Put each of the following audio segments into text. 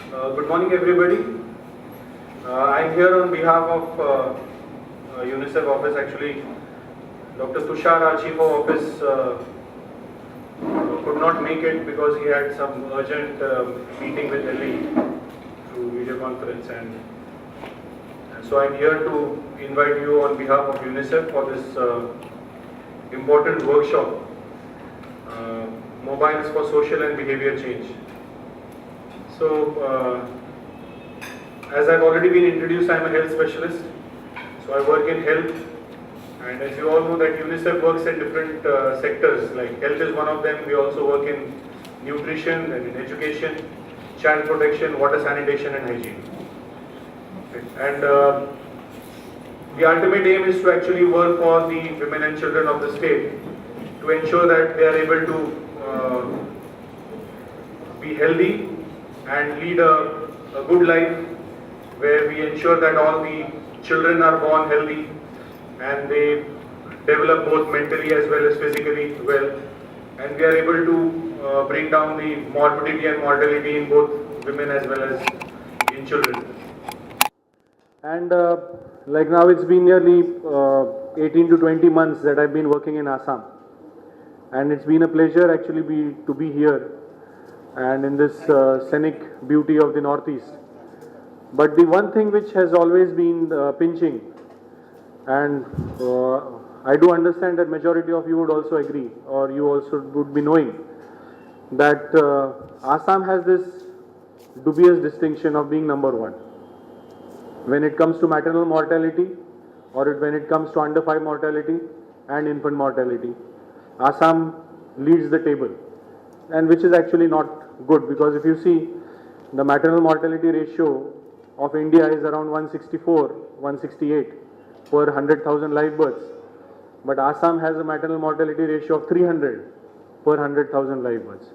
Good morning, everybody. I'm here on behalf of UNICEF office. Actually, Dr. Tushar, our chief of office, could not make it because he had some urgent meeting with Delhi through video conference, and so I'm here to invite you on behalf of UNICEF for this important workshop, Mobiles for Social and Behavior Change. So, as I've already been introduced, I'm a health specialist. So I work in health, and as you all know that UNICEF works in different sectors, like health is one of them. We also work in nutrition and in education, child protection, water sanitation and hygiene. And the ultimate aim is to actually work for the women and children of the state to ensure that they are able to be healthy and lead a good life, where we ensure that all the children are born healthy and they develop both mentally as well as physically well, and we are able to bring down the morbidity and mortality in both women as well as in children. And like now it's been nearly 18 to 20 months that I've been working in Assam, and it's been a pleasure actually to be here and in this scenic beauty of the Northeast. But the one thing which has always been pinching, and I do understand that majority of you would also agree, or you also would be knowing, that Assam has this dubious distinction of being number one when it comes to maternal mortality, or when it comes to under 5 mortality and infant mortality. Assam leads the table, and which is actually not good, because if you see, the maternal mortality ratio of India is around 164, 168 per 100,000 live births, but Assam has a maternal mortality ratio of 300 per 100,000 live births,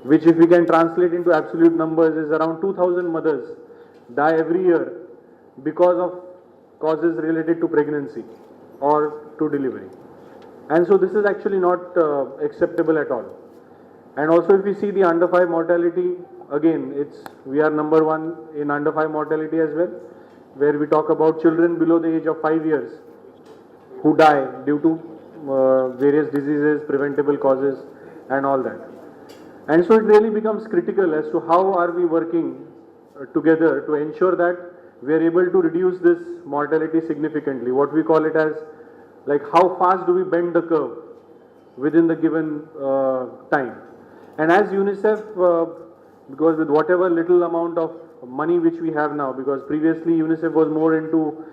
which if we can translate into absolute numbers is around 2,000 mothers die every year because of causes related to pregnancy or to delivery. And so this is actually not acceptable at all. And also if we see the under 5 mortality, again we are number one in under 5 mortality as well, where we talk about children below the age of 5 years who die due to various diseases, preventable causes and all that. And so it really becomes critical as to how are we working together to ensure that we are able to reduce this mortality significantly. What we call it as, like, how fast do we bend the curve within the given time. And as UNICEF, because with whatever little amount of money which we have now, because previously UNICEF was more into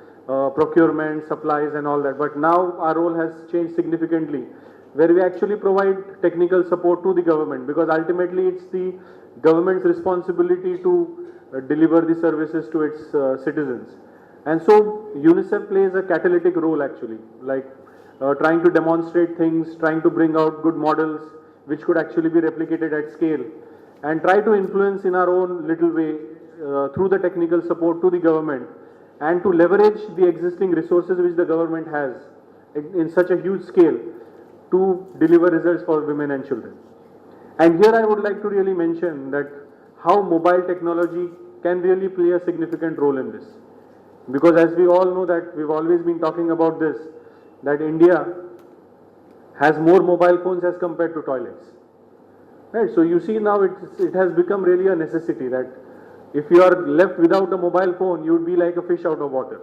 procurement, supplies and all that, but now our role has changed significantly, where we actually provide technical support to the government, because ultimately it's the government's responsibility to deliver the services to its citizens. And so UNICEF plays a catalytic role actually, like trying to demonstrate things, trying to bring out good models which could actually be replicated at scale, and try to influence in our own little way through the technical support to the government, and to leverage the existing resources which the government has in such a huge scale to deliver results for women and children. And here I would like to really mention that how mobile technology can really play a significant role in this. Because as we all know that we've always been talking about this, that India has more mobile phones as compared to toilets. Right? So you see now it has become really a necessity that if you are left without a mobile phone, you would be like a fish out of water.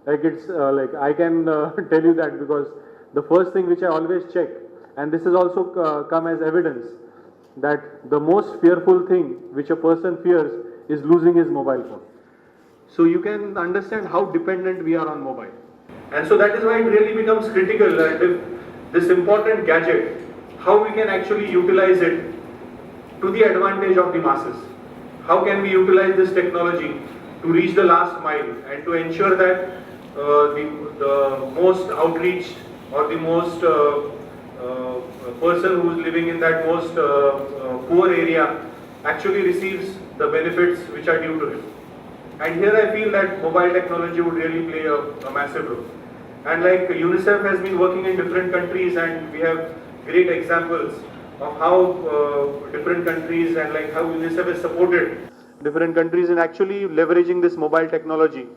Like it's like I can tell you that, because the first thing which I always check, and this has also come as evidence, that the most fearful thing which a person fears is losing his mobile phone. So you can understand how dependent we are on mobile. And so that is why it really becomes critical that if this important gadget, how we can actually utilize it to the advantage of the masses. How can we utilize this technology to reach the last mile and to ensure that the most outreached or the most person who is living in that most poor area actually receives the benefits which are due to him. And here I feel that mobile technology would really play a massive role. And like UNICEF has been working in different countries, and we have great examples of how different countries and like how UNICEF has supported different countries in actually leveraging this mobile technology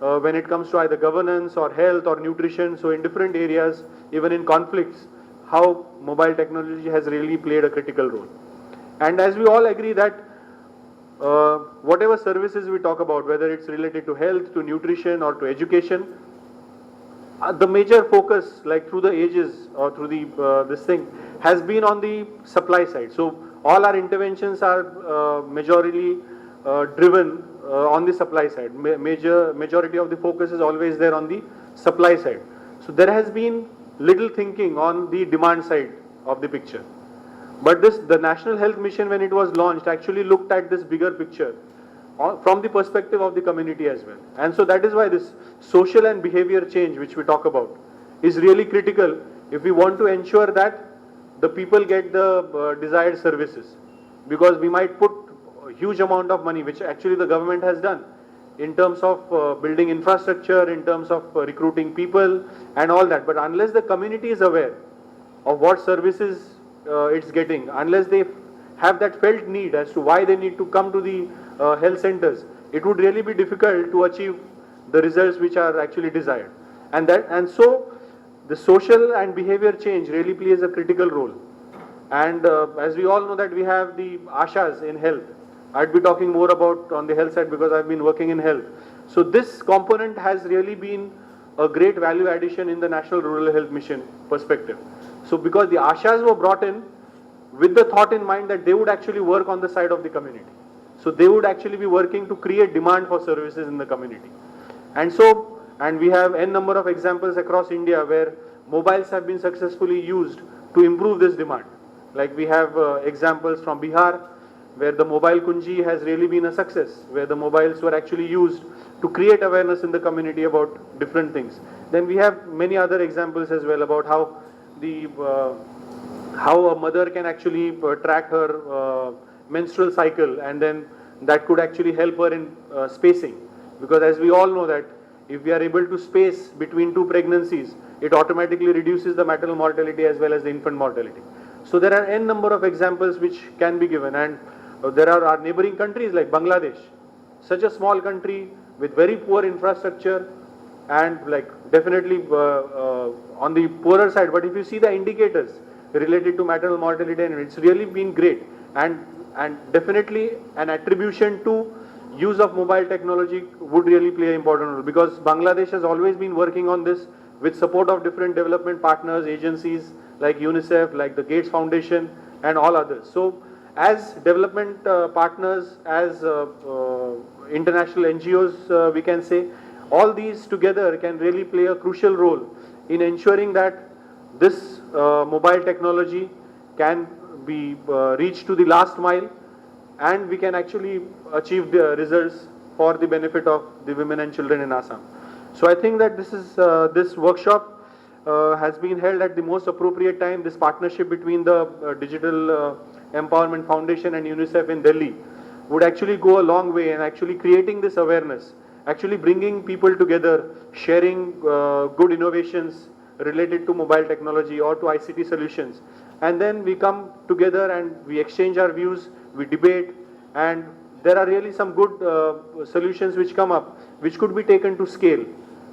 when it comes to either governance or health or nutrition. So in different areas, even in conflicts, how mobile technology has really played a critical role. And as we all agree that whatever services we talk about, whether it's related to health, to nutrition or to education, the major focus, like through the ages or through the this thing, has been on the supply side. So all our interventions are majorly driven on the supply side. Majority of the focus is always there on the supply side. So there has been little thinking on the demand side of the picture. But the National Health Mission, when it was launched, actually looked at this bigger picture from the perspective of the community as well. And so that is why this social and behavior change which we talk about is really critical if we want to ensure that the people get the desired services. Because we might put a huge amount of money, which actually the government has done, in terms of building infrastructure, in terms of recruiting people and all that. But unless the community is aware of what services it's getting, unless they have that felt need as to why they need to come to the health centers, it would really be difficult to achieve the results which are actually desired. And so the social and behavior change really plays a critical role. And as we all know that we have the Ashas in health. I'd be talking more about on the health side because I've been working in health. So this component has really been a great value addition in the National Rural Health Mission perspective. So because the Ashas were brought in with the thought in mind that they would actually work on the side of the community. So they would actually be working to create demand for services in the community. And we have n number of examples across India where mobiles have been successfully used to improve this demand. Like we have examples from Bihar where the mobile Kunji has really been a success, where the mobiles were actually used to create awareness in the community about different things. Then we have many other examples as well about how a mother can actually track her menstrual cycle, and then that could actually help her in spacing. Because as we all know that if we are able to space between two pregnancies, it automatically reduces the maternal mortality as well as the infant mortality. So there are n number of examples which can be given, and there are our neighboring countries like Bangladesh, such a small country with very poor infrastructure and like definitely on the poorer side. But if you see the indicators related to maternal mortality, and it's really been great, and definitely an attribution to use of mobile technology would really play an important role, because Bangladesh has always been working on this with support of different development partners, agencies like UNICEF, like the Gates Foundation and all others. So as development partners, as international NGOs, we can say, all these together can really play a crucial role in ensuring that this mobile technology can be reached to the last mile, and we can actually achieve the results for the benefit of the women and children in Assam. So I think that this workshop has been held at the most appropriate time. This partnership between the Digital Empowerment Foundation and UNICEF in Delhi would actually go a long way in actually creating this awareness, actually bringing people together, sharing good innovations related to mobile technology or to ICT solutions. And then we come together and we exchange our views, we debate, and there are really some good solutions which come up, which could be taken to scale,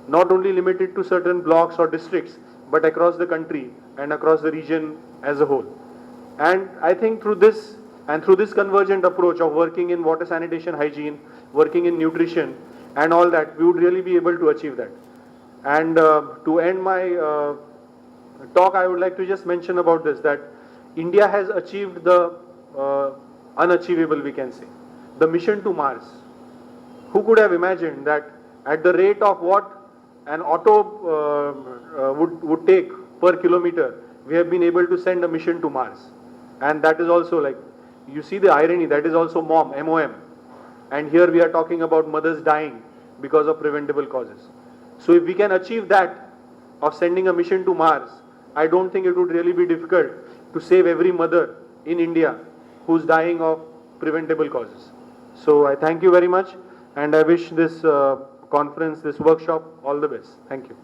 not only limited to certain blocks or districts, but across the country and across the region as a whole. And I think through this convergent approach of working in water sanitation hygiene, working in nutrition and all that, we would really be able to achieve that. And to end my talk, I would like to just mention about this, that India has achieved the unachievable, we can say, the mission to Mars. Who could have imagined that at the rate of what an auto would take per kilometer, we have been able to send a mission to Mars. And that is also, like, you see the irony, that is also MOM. And here we are talking about mothers dying because of preventable causes. So if we can achieve that of sending a mission to Mars, I don't think it would really be difficult to save every mother in India who's dying of preventable causes. So I thank you very much, and I wish this conference, this workshop, all the best. Thank you.